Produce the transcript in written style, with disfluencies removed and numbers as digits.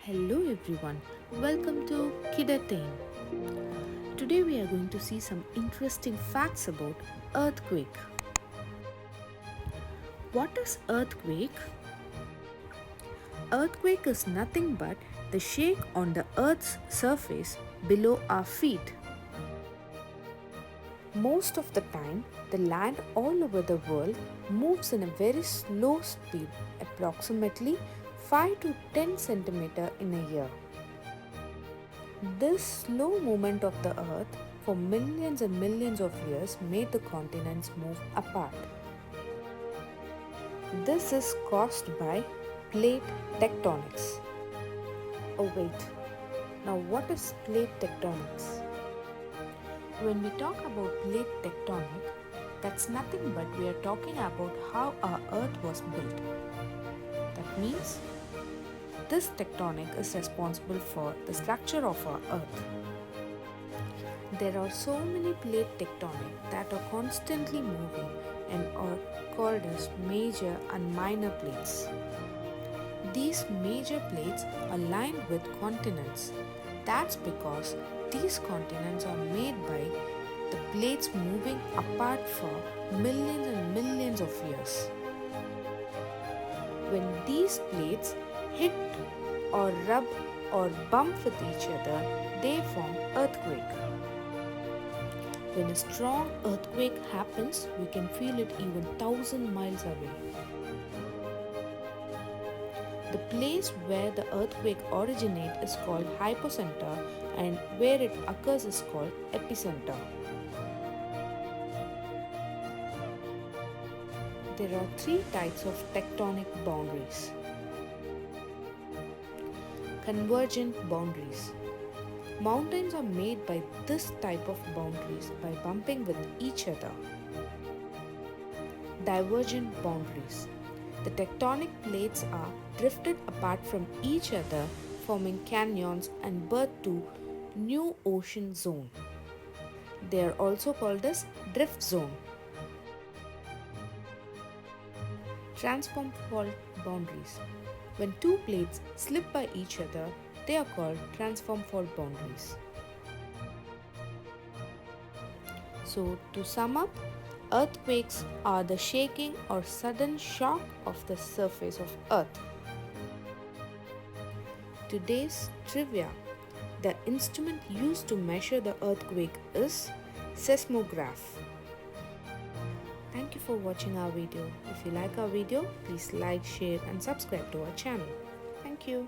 Hello everyone, welcome to Kidatain. Today we are going to see some interesting facts about earthquake. What is earthquake? Earthquake is nothing but the shake on the earth's surface below our feet. Most of the time, the land all over the world moves in a very slow speed, approximately 5 to 10 centimeter in a year. This slow movement of the earth for millions and millions of years made the continents move apart. This is caused by plate tectonics. Oh wait, now what is plate tectonics? When we talk about plate tectonic, that's nothing but we are talking about how our earth was built. That means this tectonic is responsible for the structure of our earth. There are so many plate tectonic that are constantly moving and are called as major and minor plates. These major plates are lined with continents. That's because these continents are made by the plates moving apart for millions and millions of years. When these plates hit or rub or bump with each other, they form earthquake. When a strong earthquake happens, we can feel it even 1,000 miles away. The place where the earthquake originates is called hypocenter and where it occurs is called epicenter. There are three types of tectonic boundaries. Convergent boundaries. Mountains are made by this type of boundaries by bumping with each other. Divergent boundaries. The tectonic plates are drifted apart from each other, forming canyons and birth to new ocean zone. They are also called as drift zone. Transform fault boundaries. When two plates slip by each other, they are called transform fault boundaries. So, to sum up, earthquakes are the shaking or sudden shock of the surface of Earth. Today's trivia. The instrument used to measure the earthquake is seismograph. Thank you for watching our video. If you like our video, please like, share and subscribe to our channel. Thank you.